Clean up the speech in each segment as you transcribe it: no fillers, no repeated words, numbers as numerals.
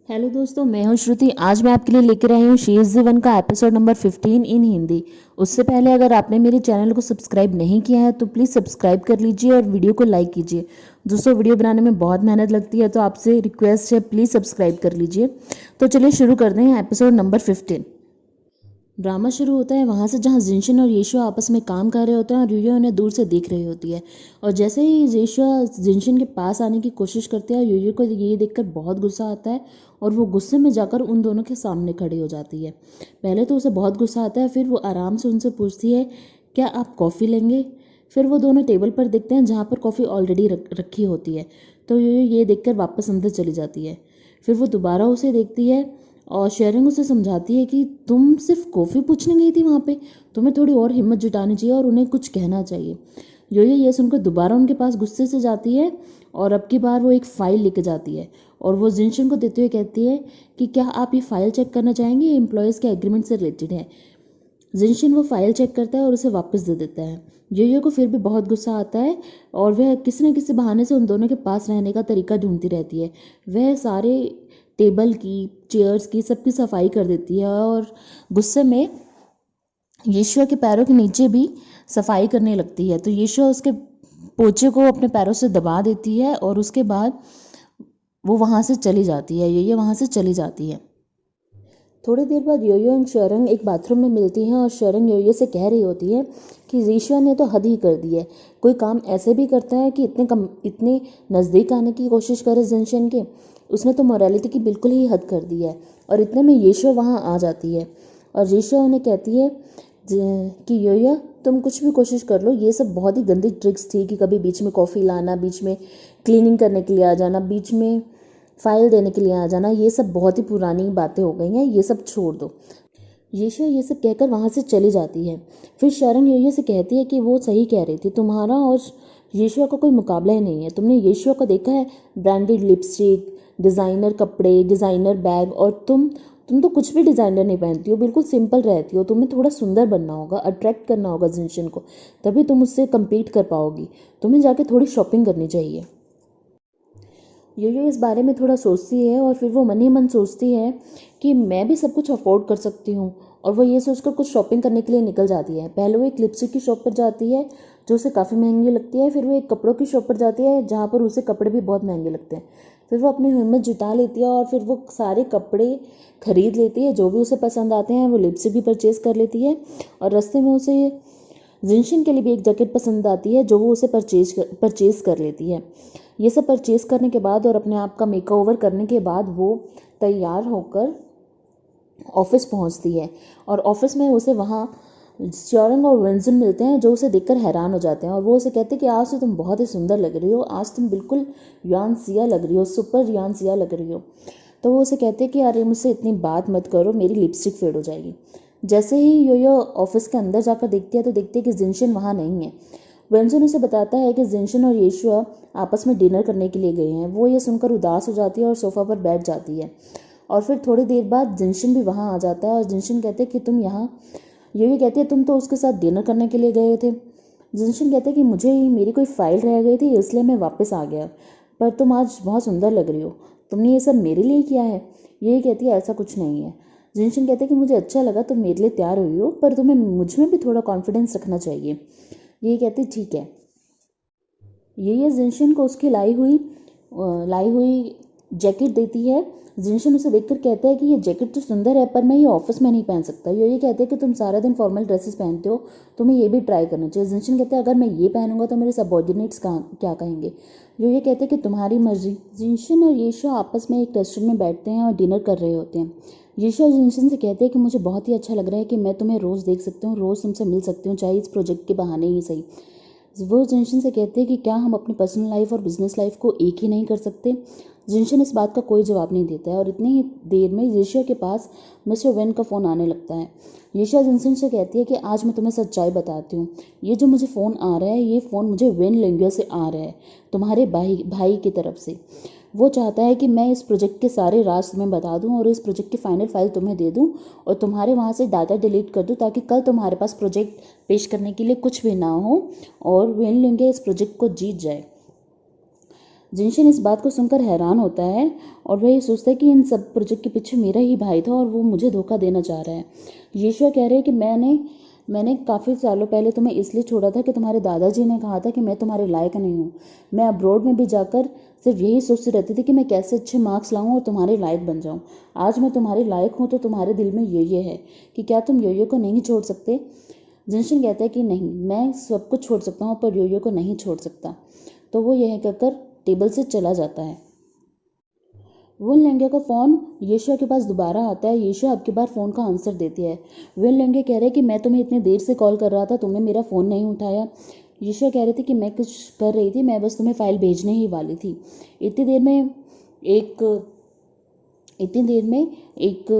Hello दोस्तों, मैं हूं श्रुति। आज मैं आपके लिए लेकर आई हूं शी इज़ द वन का एपिसोड नंबर 15 इन हिंदी। उससे पहले अगर आपने मेरे चैनल को सब्सक्राइब नहीं किया है तो प्लीज़ सब्सक्राइब कर लीजिए और वीडियो को लाइक कीजिए। दोस्तों, वीडियो बनाने में बहुत मेहनत लगती है तो आपसे रिक्वेस्ट है, प्लीज़ सब्सक्राइब कर लीजिए। तो चलिए शुरू कर दें एपिसोड नंबर 15। ड्रामा शुरू होता है वहाँ से जहाँ जिनशन और येशुआ आपस में काम कर रहे होते हैं और यूया उन्हें दूर से देख रही होती है। और जैसे ही येशुआ जिनशन के पास आने की कोशिश करती है, यूया को ये देखकर बहुत गुस्सा आता है और वो गुस्से में जाकर उन दोनों के सामने खड़ी हो जाती है। पहले तो उसे बहुत गुस्सा आता है, फिर वो आराम से उनसे पूछती है, क्या आप कॉफ़ी लेंगे? फिर वो दोनों टेबल पर देखते हैं जहाँ पर कॉफ़ी ऑलरेडी रखी होती है। तो ये देखकर वापस अंदर चली जाती है। फिर वो दोबारा उसे देखती है और शेरिंग उसे समझाती है कि तुम सिर्फ कॉफ़ी पूछने गई थी वहाँ पे, तुम्हें थोड़ी और हिम्मत जुटानी चाहिए और उन्हें कुछ कहना चाहिए। योयो ये सुनकर दोबारा उनके पास गुस्से से जाती है और अब की बार वो एक फ़ाइल लेके जाती है और वो जिनशन को देते हुए कहती है कि क्या आप ये फ़ाइल चेक करना चाहेंगे, एम्प्लॉयज़ के एग्रीमेंट से रिलेटेड है। जिनशन वो फ़ाइल चेक करता है और उसे वापस दे देता है। योयो को फिर भी बहुत गुस्सा आता है और वह किसी न किसी बहाने से उन दोनों के पास रहने का तरीका ढूंढती रहती है। वह सारे टेबल की, चेयर्स की, सबकी सफाई कर देती है और गुस्से में यीशुआ के पैरों के नीचे भी सफाई करने लगती है। तो यीशुआ उसके पोछे को अपने पैरों से दबा देती है और उसके बाद वो वहाँ से चली जाती है। ये वहाँ से चली जाती है। थोड़ी देर बाद योयो एंड शरंग एक बाथरूम में मिलती हैं और शरंग योयो से कह रही होती है कि ईश्वर ने तो हद ही कर दी है। कोई काम ऐसे भी करता है कि इतने नज़दीक आने की कोशिश करे जिनशन के। उसने तो मोरालिटी की बिल्कुल ही हद कर दी है। और इतने में यीशु वहाँ आ जाती है और यीशु उन्हें कहती है कि योयो तुम कुछ भी कोशिश कर लो, ये सब बहुत ही गंदी ट्रिक्स थी कि कभी बीच में कॉफ़ी लाना, बीच में क्लीनिंग करने के लिए आ जाना, बीच में फाइल देने के लिए आ जाना, ये सब बहुत ही पुरानी बातें हो गई हैं, ये सब छोड़ दो। यीशु ये सब कहकर वहाँ से चली जाती है। फिर शरण योयो से कहती है कि वो सही कह रही थी, तुम्हारा और यीशुआ का कोई मुकाबला ही नहीं है। तुमने यीशुआ को देखा है, ब्रांडेड लिपस्टिक, डिज़ाइनर कपड़े, डिज़ाइनर बैग, और तुम तो कुछ भी डिज़ाइनर नहीं पहनती हो, बिल्कुल सिंपल रहती हो। तुम्हें थोड़ा सुंदर बनना होगा, अट्रैक्ट करना होगा जिनशन को, तभी तुम उससे कम्पीट कर पाओगी। तुम्हें जाके थोड़ी शॉपिंग करनी चाहिए। योयो इस बारे में थोड़ा सोचती है और फिर वो मन ही मन सोचती है कि मैं भी सब कुछ अफोर्ड कर सकती हूँ। और वो ये सोचकर कुछ शॉपिंग करने के लिए निकल जाती है। पहले वो एक लिपस्टिक की शॉप पर जाती है जो उसे काफ़ी महंगी लगती है। फिर वो एक कपड़ों की शॉप पर जाती है जहाँ पर उसे कपड़े भी बहुत महंगे लगते हैं। फिर वो अपनी हिम्मत जुटा लेती है और फिर वो सारे कपड़े खरीद लेती है जो भी उसे पसंद आते हैं। वो लिपस्टिक भी परचेज़ कर लेती है और रास्ते में उसे जिनशन के लिए भी एक जैकेट पसंद आती है जो वो उसे परचेज़ कर लेती है। ये सब परचेज़ करने के बाद और अपने आप का मेकओवर करने के बाद वो तैयार होकर ऑफिस पहुंचती है और ऑफिस में उसे वहाँ श्योरंग और विंसन मिलते हैं जो उसे देखकर हैरान हो जाते हैं और वो उसे कहते हैं कि आज तो तुम बहुत ही सुंदर लग रही हो, आज तुम बिल्कुल यान सिया लग रही हो, सुपर यान सिया लग रही हो। तो वो उसे कहते हैं कि अरे मुझसे इतनी बात मत करो, मेरी लिपस्टिक फेड हो जाएगी। जैसे ही योयो ऑफिस के अंदर जाकर देखती है तो देखती है कि जिनशन वहाँ नहीं है। विंसन उसे बताता है कि जिनशन और यीशुआ आपस में डिनर करने के लिए गए हैं। वो ये सुनकर उदास हो जाती है और सोफ़ा पर बैठ जाती है। और फिर थोड़ी देर बाद जिनशन भी वहाँ आ जाता है और जिनशन कहते हैं कि तुम यहाँ, ये कहती है तुम तो उसके साथ डिनर करने के लिए गए थे। जिनशन कहते हैं कि मुझे मेरी कोई फ़ाइल रह गई थी इसलिए मैं वापस आ गया, पर तुम आज बहुत सुंदर लग रही हो, तुमने ये सब मेरे लिए किया है। यही कहती है ऐसा कुछ नहीं है। जिनशन कहते हैं कि मुझे अच्छा लगा तुम मेरे लिए तैयार हुई हो, पर तुम्हें मुझ में भी थोड़ा कॉन्फिडेंस रखना चाहिए। यही कहती ठीक है। ये जिनशन को उसकी लाई हुई जैकेट देती है। जिनशन उसे देखकर कहता है कि ये जैकेट तो सुंदर है पर मैं ये ऑफिस में नहीं पहन सकता। ये कहते हैं कि तुम सारा दिन फॉर्मल ड्रेसेस पहनते हो, तुम्हें ये भी ट्राई करना चाहिए। जिनशन कहते हैं अगर मैं ये पहनूंगा तो मेरे सबॉर्डिनेट्स क्या कहेंगे। ये कहते हैं कि तुम्हारी मर्जी। जिनशन और यीशु आपस में एक रेस्टोरेंट में बैठते हैं और डिनर कर रहे होते हैं। यीशु जिनशन से कहते हैं कि मुझे बहुत ही अच्छा लग रहा है कि मैं तुम्हें रोज़ देख सकती हूँ, रोज़ तुमसे मिल सकती हूँ, चाहे इस प्रोजेक्ट के बहाने ही सही। वो जिनशन से कहते हैं कि क्या हम अपनी पर्सनल लाइफ और बिजनेस लाइफ को एक ही नहीं कर सकते। जिनशन इस बात का कोई जवाब नहीं देता है और इतनी ही देर में यीशु के पास मिस्टर वेन का फ़ोन आने लगता है। यीशु जिनशन से कहती है कि आज मैं तुम्हें सच्चाई बताती हूँ, ये जो मुझे फ़ोन आ रहा है ये फ़ोन मुझे वेन लेंगिया से आ रहा है, तुम्हारे भाई की तरफ से। वो चाहता है कि मैं इस प्रोजेक्ट के सारे राज तुम्हें बता दूं और इस प्रोजेक्ट की फाइनल फाइल तुम्हें दे दूं और तुम्हारे वहाँ से डाटा डिलीट कर दूं ताकि कल तुम्हारे पास प्रोजेक्ट पेश करने के लिए कुछ भी ना हो और वेन लेंगे इस प्रोजेक्ट को जीत जाए। जिनशन इस बात को सुनकर हैरान होता है और वह ये सोचता है कि इन सब प्रोजेक्ट के पीछे मेरा ही भाई था और वो मुझे धोखा देना चाह रहा है। यीशुआ कह रहे हैं कि मैंने काफ़ी सालों पहले तुम्हें इसलिए छोड़ा था कि तुम्हारे दादाजी ने कहा था कि मैं तुम्हारे लायक नहीं हूँ। मैं अब्रॉड में भी जाकर सिर्फ यही सोचती रहती थी कि मैं कैसे अच्छे मार्क्स लाऊं और तुम्हारे लायक बन जाऊं। आज मैं तुम्हारे लायक हूं तो तुम्हारे दिल में ये है कि क्या तुम योयो को नहीं छोड़ सकते। जिनशन कहता है कि नहीं, मैं सब कुछ छोड़ सकता हूँ पर योयो को नहीं छोड़ सकता। तो वो यह कहकर टेबल से चला जाता है। विन लेंगे का फ़ोन यीशुआ के पास दोबारा आता है। यीशुआ अब की बार फ़ोन का आंसर देती है। विन लेंगे कह रहे कि मैं तुम्हें इतनी देर से कॉल कर रहा था, तुमने मेरा फ़ोन नहीं उठाया। यीशुआ कह रहे थे कि मैं कुछ कर रही थी, मैं बस तुम्हें फ़ाइल भेजने ही वाली थी। इतनी देर में एक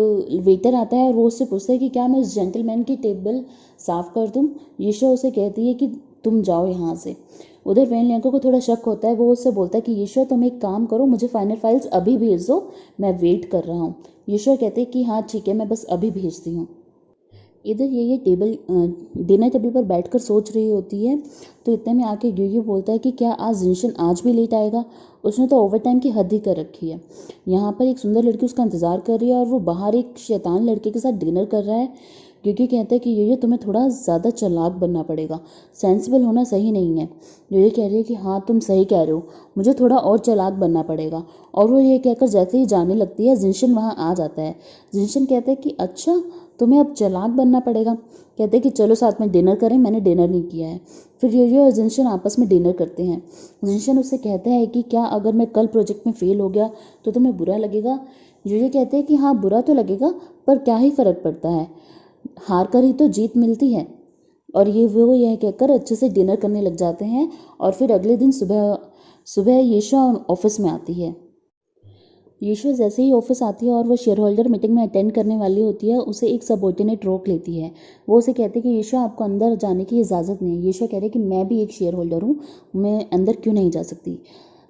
वेटर आता है और वो उससे पूछता है कि क्या मैं उस जेंटलमैन की टेबल साफ़ कर दूँ। यीशुआ उसे कहती है कि तुम जाओ यहाँ से। उधर वेन लियांको को थोड़ा शक होता है। वो उससे बोलता है कि यीशुआ तुम एक काम करो, मुझे फाइनल फाइल्स अभी भेज दो, मैं वेट कर रहा हूँ। यीशुआ कहते हैं कि हाँ ठीक है, मैं बस अभी भेजती हूँ। इधर ये डिनर टेबल पर बैठकर सोच रही होती है तो इतने में आके यूयू बोलता है कि क्या आज जिनशन आज भी लेट आएगा। उसने तो ओवर टाइम की हद ही कर रखी है। यहाँ पर एक सुंदर लड़की उसका इंतज़ार कर रही है और वो बाहर एक शैतान लड़के के साथ डिनर कर रहा है। क्योंकि कहते हैं कि यूयू तुम्हें थोड़ा ज़्यादा चालाक बनना पड़ेगा, सेंसिबल होना सही नहीं है। यूयू कह रही है कि हाँ तुम सही कह रहे हो, मुझे थोड़ा और चालाक बनना पड़ेगा। और वो ये कहकर जैसे ही जाने लगती है जिनशन वहाँ आ जाता है। जिनशन कहते हैं कि अच्छा तुम्हें अब चालाक बनना पड़ेगा। कहते हैं कि चलो साथ में डिनर करें, मैंने डिनर नहीं किया है। फिर योयो और जिनशन आपस में डिनर करते हैं। जिनशन उससे कहता है कि क्या अगर मैं कल प्रोजेक्ट में फेल हो गया तो तुम्हें बुरा लगेगा। योयो कहते हैं कि हाँ बुरा तो लगेगा, पर क्या ही फर्क पड़ता है, हार कर ही तो जीत मिलती है। और वो यह कहकर अच्छे से डिनर करने लग जाते हैं। और फिर अगले दिन सुबह सुबह यीशा ऑफिस में आती है। यीशु जैसे ही ऑफिस आती है और वो शेयर होल्डर मीटिंग में अटेंड करने वाली होती है, उसे एक सबऑर्डिनेट रोक लेती है। वो उसे कहती है कि यीशु आपको अंदर जाने की इजाज़त नहीं है। यीशु कह रहे कि मैं भी एक शेयर होल्डर हूँ, मैं अंदर क्यों नहीं जा सकती।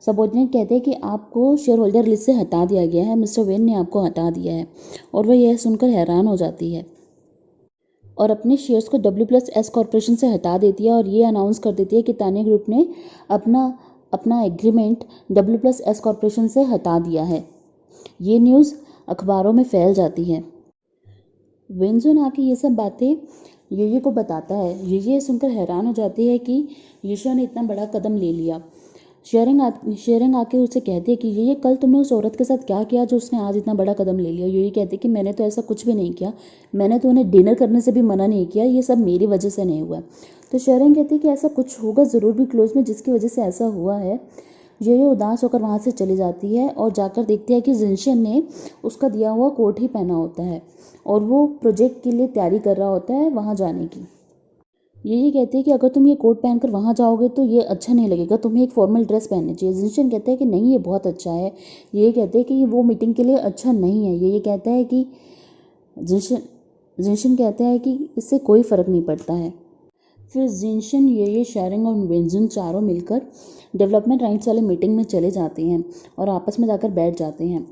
सबऑर्डिनेट कहते हैं कि आपको शेयर होल्डर लिस्ट से हटा दिया गया है, मिस्टर वेन ने आपको हटा दिया है। और वह यह सुनकर हैरान हो जाती है और अपने शेयर्स को W+S कॉरपोरेशन से हटा देती है और ये अनाउंस कर देती है कि तानिया ग्रुप ने अपना अपना एग्रीमेंट W+S कॉरपोरेशन से हटा दिया है। ये न्यूज़ अखबारों में फैल जाती है। वेंजुन आके ये सब बातें यूयू को बताता है। यूयू सुनकर हैरान हो जाती है कि यीशु ने इतना बड़ा कदम ले लिया। शेयरिंग आके उसे कहती है कि ये कल तुमने उस औरत के साथ क्या किया जो उसने आज इतना बड़ा कदम ले लिया। यूयू कहती है कि मैंने तो ऐसा कुछ भी नहीं किया, मैंने तो उन्हें डिनर करने से भी मना नहीं किया, ये सब मेरी वजह से नहीं हुआ। तो शेयरिंग कहती है कि ऐसा कुछ होगा ज़रूर भी क्लोज में जिसकी वजह से ऐसा हुआ है। ये उदास होकर वहाँ से चली जाती है और जाकर देखती है कि जिनशन ने उसका दिया हुआ कोट ही पहना होता है और वो प्रोजेक्ट के लिए तैयारी कर रहा होता है वहाँ जाने की। ये कहती है कि अगर तुम ये कोट पहनकर वहाँ जाओगे तो ये अच्छा नहीं लगेगा, तुम्हें एक फॉर्मल ड्रेस पहननी चाहिए। जिनशन कहते हैं कि नहीं ये बहुत अच्छा है। ये कहते हैं कि वो मीटिंग के लिए अच्छा नहीं है। ये कहता है कि जिनशन कहता है कि इससे कोई फ़र्क नहीं पड़ता है। फिर जिनशन ये शेयरिंग और वेंजुन चारों मिलकर डेवलपमेंट राइट्स वाले मीटिंग में चले जाते हैं और आपस में जाकर बैठ जाते हैं।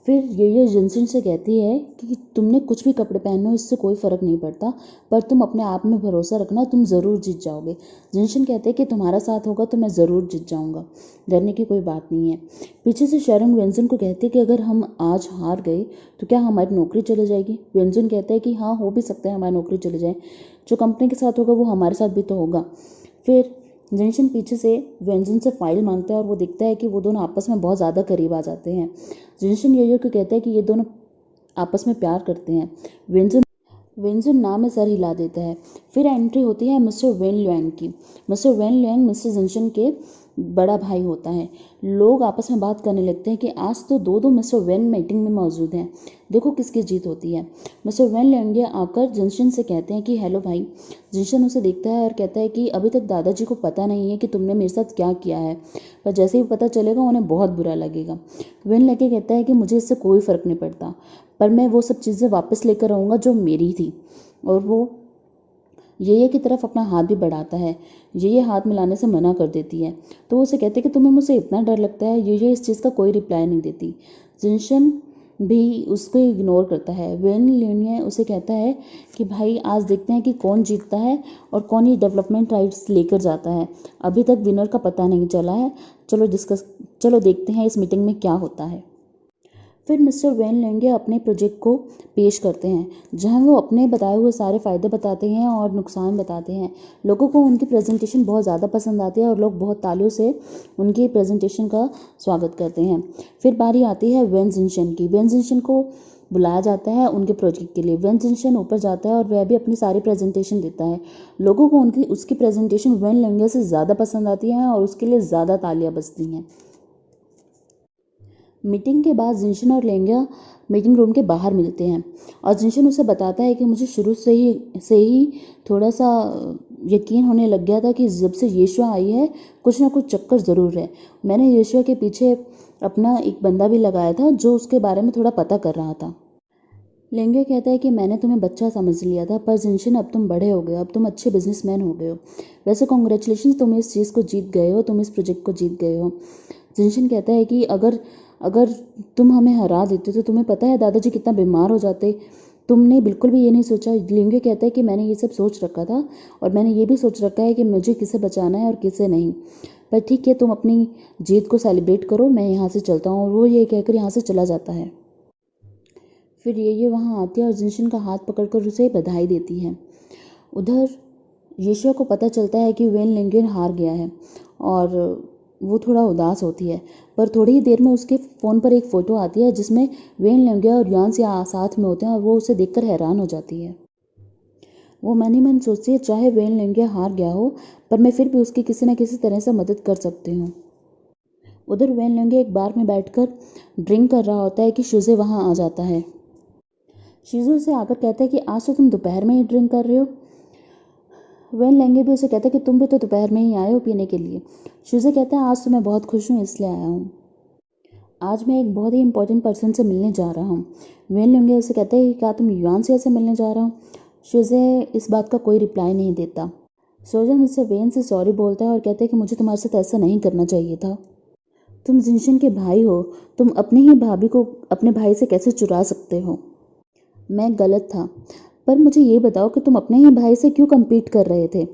फिर ये जिनशन से कहती है कि तुमने कुछ भी कपड़े पहनो, इससे कोई फ़र्क नहीं पड़ता, पर तुम अपने आप में भरोसा रखना, तुम ज़रूर जीत जाओगे। जिनशन कहते हैं कि तुम्हारा साथ होगा तो मैं ज़रूर जीत जाऊँगा, डरने की कोई बात नहीं है। पीछे से शेरिंग वेंजुन को कहती है कि अगर हम आज हार गए तो क्या हमारी नौकरी चली जाएगी। वेंजुन कहता है कि हाँ हो भी सकता है हमारी नौकरी चली जाए, जो कंपनी के साथ होगा वो हमारे साथ भी तो होगा। फिर जिनशन पीछे से वेंजुन से फाइल मांगता है और वो देखता है कि वो दोनों आपस में बहुत ज़्यादा करीब आ जाते हैं। जिनशन योयो को कहता है कि ये दोनों आपस में प्यार करते हैं। वेंजुन ना में सर हिला देता है। फिर एंट्री होती है मिस्टर वेन लुएंग की। मिस्टर वेन लुएंग मिस्टर जिनशन के बड़ा भाई होता है। लोग आपस में बात करने लगते हैं कि आज तो दो मिस्टर वेन मीटिंग में मौजूद हैं, देखो किसकी जीत होती है। मिस्टर वेन लुएंग आकर जिनशन से कहते हैं कि हेलो भाई। जिनशन उसे देखता है और कहता है कि अभी तक दादाजी को पता नहीं है कि तुमने मेरे साथ क्या किया है, पर जैसे ही पता चलेगा उन्हें बहुत बुरा लगेगा। वेन लेके कहता है कि मुझे इससे कोई फ़र्क नहीं पड़ता, पर मैं वो सब चीज़ें वापस लेकर आऊँगा जो मेरी थी। और वो ये की तरफ अपना हाथ भी बढ़ाता है। ये हाथ मिलाने से मना कर देती है। तो वो उसे कहते हैं कि तुम्हें मुझसे इतना डर लगता है। ये इस चीज़ का कोई रिप्लाई नहीं देती। जिनशन भी उसको इग्नोर करता है। वेन लिन्ये उसे कहता है कि भाई आज देखते हैं कि कौन जीतता है और कौन ये डेवलपमेंट राइट्स लेकर जाता है। अभी तक विनर का पता नहीं चला है। चलो देखते हैं इस मीटिंग में क्या होता है। फिर मिस्टर वेन लेंगे अपने प्रोजेक्ट को पेश करते हैं, जहां वो अपने बताए हुए सारे फ़ायदे बताते हैं और नुकसान बताते हैं। लोगों को उनकी प्रेजेंटेशन बहुत ज़्यादा पसंद आती है और लोग बहुत तालियों से उनकी प्रेजेंटेशन का स्वागत करते हैं। फिर बारी आती है वेन जिनशन की। वेन जिनशन को बुलाया जाता है उनके प्रोजेक्ट के लिए। वेन जिनशन ऊपर जाता है और वह भी अपनी सारी प्रेजेंटेशन देता है। लोगों को उसकी प्रेजेंटेशन वेन लेंगे से ज़्यादा पसंद आती है और उसके लिए ज़्यादा तालियां बजती हैं। मीटिंग के बाद जिनशन और लेंगा मीटिंग रूम के बाहर मिलते हैं और जिनशन उसे बताता है कि मुझे शुरू से ही थोड़ा सा यकीन होने लग गया था कि जब से यीशुआ आई है कुछ ना कुछ चक्कर ज़रूर है। मैंने यीशुआ के पीछे अपना एक बंदा भी लगाया था जो उसके बारे में थोड़ा पता कर रहा था। लेंगे कहता है कि मैंने तुम्हें बच्चा समझ लिया था, पर जिनशन अब तुम बड़े हो गए, अब तुम अच्छे बिजनेसमैन हो गए हो। वैसे कॉन्ग्रेचुलेशन, तुम इस चीज़ को जीत गए हो, तुम इस प्रोजेक्ट को जीत गए हो। जिनशन कहता है कि अगर तुम हमें हरा देते तो तुम्हें पता है दादाजी कितना बीमार हो जाते। तुमने बिल्कुल भी ये नहीं सोचा। लिंगे कहता है कि मैंने ये सब सोच रखा था और मैंने ये भी सोच रखा है कि मुझे किसे बचाना है और किसे नहीं। पर ठीक है, तुम अपनी जीत को सेलिब्रेट करो, मैं यहाँ से चलता हूँ। और वो ये कहकर यहाँ से चला जाता है। फिर ये वहाँ आती है और जिनशन का हाथ पकड़कर उसे बधाई देती है। उधर यीशुआ को पता चलता है कि वेन लिंगन हार गया है और वो थोड़ा उदास होती है। पर थोड़ी ही देर में उसके फ़ोन पर एक फ़ोटो आती है जिसमें वेन लिंगे और यान से साथ में होते हैं और वो उसे देखकर हैरान हो जाती है। वो मन ही मन सोचती है चाहे वेन लिंगे हार गया हो पर मैं फिर भी उसकी किसी न किसी तरह से मदद कर सकती हूँ। उधर वेन लिंगे एक बार में बैठकर ड्रिंक कर रहा होता है कि शुजे वहाँ आ जाता है। शिजू से आकर कहता है कि आज तो तुम दोपहर में ही ड्रिंक कर रहे हो। वेन लेंगे भी उसे कहता है कि तुम भी तो दोपहर में ही आए हो पीने के लिए। शिजू कहता है आज तो मैं बहुत खुश हूँ इसलिए आया हूँ। आज मैं एक बहुत ही इंपॉर्टेंट पर्सन से मिलने जा रहा हूँ। वेन लेंगे उसे कहता है कि क्या तुम युआन से मिलने जा रहा हूँ। शिजे इस बात का कोई रिप्लाई नहीं देता। सोजन उससे वेन से सॉरी बोलता है और कहता है कि मुझे तुम्हारे साथ ऐसा नहीं करना चाहिए था। तुम जिनशन के भाई हो, तुम अपनी ही भाभी को अपने भाई से कैसे चुरा सकते हो। मैं गलत था, पर मुझे ये बताओ कि तुम अपने ही भाई से क्यों कम्पीट कर रहे थे।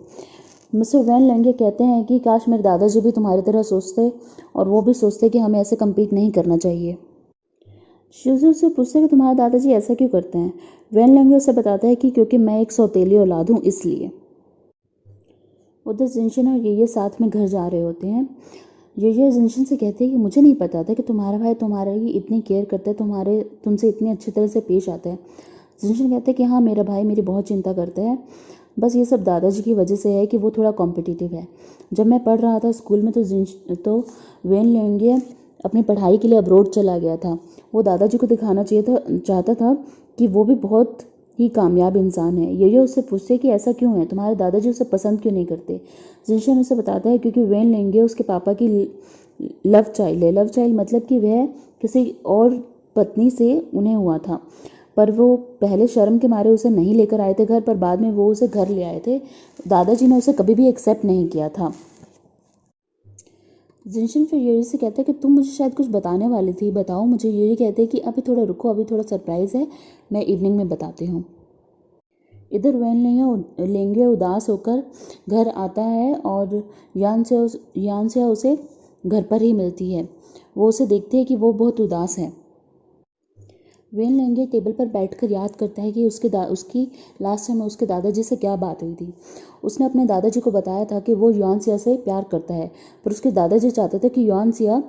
मिस्टर वैन लेंगे कहते हैं कि काश मेरे दादाजी भी तुम्हारी तरह सोचते और वो भी सोचते कि हमें ऐसे कम्पीट नहीं करना चाहिए। शिजू से पूछते कि तुम्हारे दादाजी ऐसा क्यों करते हैं। वैन लेंगे उसे बताता है कि क्योंकि मैं एक सौतेली औलाद हूँ इसलिए। उधर जिनशन और ये साथ में घर जा रहे होते हैं। ये जिनशन से कहते हैं कि मुझे नहीं पता था कि तुम्हारा भाई तुम्हारी इतनी केयर करता है, तुमसे इतनी अच्छी तरह से पेश आता है। जिनशन कहते हैं कि हाँ, मेरा भाई मेरी बहुत चिंता करता है, बस ये सब दादाजी की वजह से है कि वो थोड़ा कॉम्पिटिटिव है। जब मैं पढ़ रहा था स्कूल में तो वेन लेंगे अपनी पढ़ाई के लिए अब्रोड चला गया था। वो दादाजी को दिखाना चाहता था कि वो भी बहुत ही कामयाब इंसान है। ये उससे पूछते कि ऐसा क्यों है, तुम्हारे दादाजी उसे पसंद क्यों नहीं करते। जिनशन उसे बताता है क्योंकि वेन लेंगे उसके पापा की लव चाइल्ड है। लव चाइल्ड मतलब कि वह किसी और पत्नी से उन्हें हुआ था, पर वो पहले शर्म के मारे उसे नहीं लेकर आए थे घर, पर बाद में वो उसे घर ले आए थे। दादाजी ने उसे कभी भी एक्सेप्ट नहीं किया था। जिनशन फिर यूरी से कहता है कि तुम मुझे शायद कुछ बताने वाली थी, बताओ मुझे। यूरी कहते हैं कि अभी थोड़ा रुको, अभी थोड़ा सरप्राइज़ है, मैं इवनिंग में बताती हूँ। इधर वैन लेंगे उदास होकर घर आता है और यान से उसे घर पर ही मिलती है। वो उसे देखती है कि वो बहुत उदास है। वेन लेंगे टेबल पर बैठकर याद करता है कि उसकी लास्ट टाइम उसके दादाजी से क्या बात हुई थी। उसने अपने दादाजी को बताया था कि वो युआनसिया से प्यार करता है, पर उसके दादाजी चाहते थे कि युआनसिया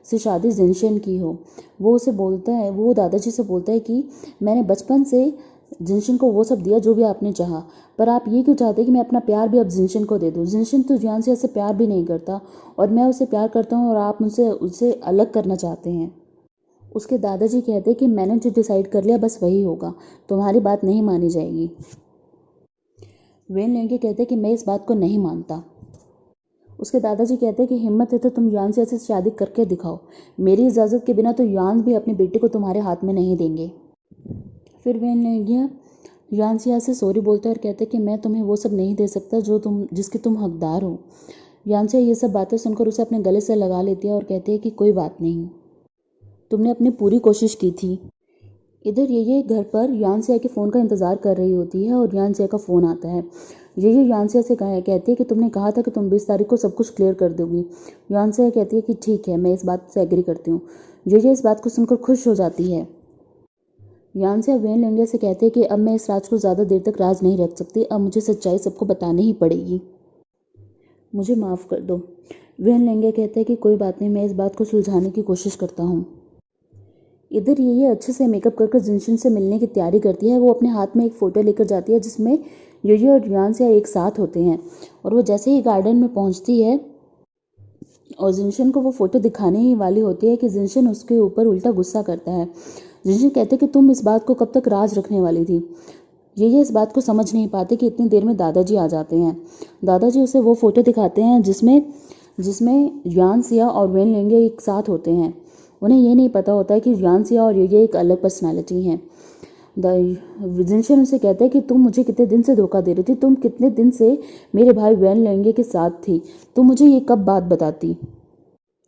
से शादी जिनशन की हो। वो दादाजी से बोलता है कि मैंने बचपन से जिनशन को वो सब दिया जो भी आपने चाहा, पर आप ये क्यों चाहते कि मैं अपना प्यार भी अब जिनशन को दे दूँ। जिनशन तो युआनसिया से प्यार भी नहीं करता और मैं उसे प्यार करता हूँ और आप मुझसे उससे अलग करना चाहते हैं। उसके दादाजी कहते कि मैंने जो डिसाइड कर लिया बस वही होगा, तुम्हारी बात नहीं मानी जाएगी। वेन लेंगे कहते कि मैं इस बात को नहीं मानता। उसके दादाजी कहते कि हिम्मत है तो तुम युआनसिया से शादी करके दिखाओ, मेरी इजाज़त के बिना तो युआन भी अपने बेटे को तुम्हारे हाथ में नहीं देंगे। फिर वेन लेंगे युआनसिया से सॉरी बोलता है और कहते कि मैं तुम्हें वो सब नहीं दे सकता जिसके तुम हकदार हो। युआनसिया ये सब बातें सुनकर उसे अपने गले से लगा लेती है और कहती है कि कोई बात नहीं, तुमने अपनी पूरी कोशिश की थी, इधर ये घर पर यानसिया के फ़ोन का इंतज़ार कर रही होती है और यानसिया का फ़ोन आता है। ये यानसिया से कहती है कि तुमने कहा था कि तुम 20 तारीख को सब कुछ क्लियर कर दोगी। यानसिया कहती है कि ठीक है, मैं इस बात से एग्री करती हूँ। ये इस बात को सुनकर खुश हो जाती है। यानसिया वेन लेंगे से कहते हैं कि अब मैं इस राज को ज़्यादा देर तक राज नहीं रख सकती, अब मुझे सच्चाई सबको बतानी ही पड़ेगी, मुझे माफ़ कर दो। वेन लेंगे कहते हैं कि कोई बात नहीं, मैं इस बात को सुलझाने की कोशिश करता हूँ। इधर ये अच्छे से मेकअप कर जिनशन से मिलने की तैयारी करती है। वो अपने हाथ में एक फ़ोटो लेकर जाती है जिसमें ये और यानसिया एक साथ होते हैं, और वो जैसे ही गार्डन में पहुंचती है और जिनशन को वो फ़ोटो दिखाने ही वाली होती है कि जिनशन उसके ऊपर उल्टा गुस्सा करता है। जिनशन कहते हैं कि तुम इस बात को कब तक राज रखने वाली थी। ये इस बात को समझ नहीं पाते कि इतनी देर में दादाजी आ जाते हैं। दादाजी उसे वो फ़ोटो दिखाते हैं जिसमें यानसिया और वेन लेंगे एक साथ होते हैं। उन्हें ये नहीं पता होता है कि यानसिया और ये एक अलग पर्सनालिटी हैं। जिनशन उसे कहता है कि तुम मुझे कितने दिन से धोखा दे रही थी, तुम कितने दिन से मेरे भाई वेन लेंगे के साथ थी, तुम मुझे ये कब बात बताती,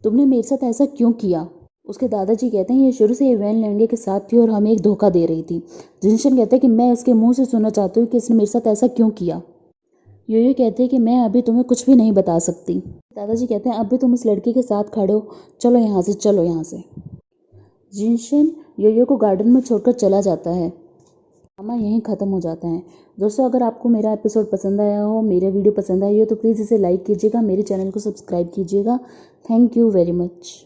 तुमने मेरे साथ ऐसा क्यों किया। उसके दादाजी कहते हैं ये शुरू से ये वेन लेंगे के साथ थी और हमें एक धोखा दे रही थी। जिनशन कहता है कि मैं इसके मुंह से सुनना चाहती हूँ कि इसने मेरे साथ ऐसा क्यों किया। ये कहते हैं कि मैं अभी तुम्हें कुछ भी नहीं बता सकती। दादाजी कहते हैं अब भी तुम इस लड़की के साथ खड़े हो, चलो यहाँ से, चलो यहाँ से। जिनशन योयो को गार्डन में छोड़कर चला जाता है। ड्रामा यहीं ख़त्म हो जाता है। दोस्तों, अगर आपको मेरा एपिसोड पसंद आया हो, मेरा वीडियो पसंद आई हो, तो प्लीज़ इसे लाइक कीजिएगा, मेरे चैनल को सब्सक्राइब कीजिएगा। Thank you very much.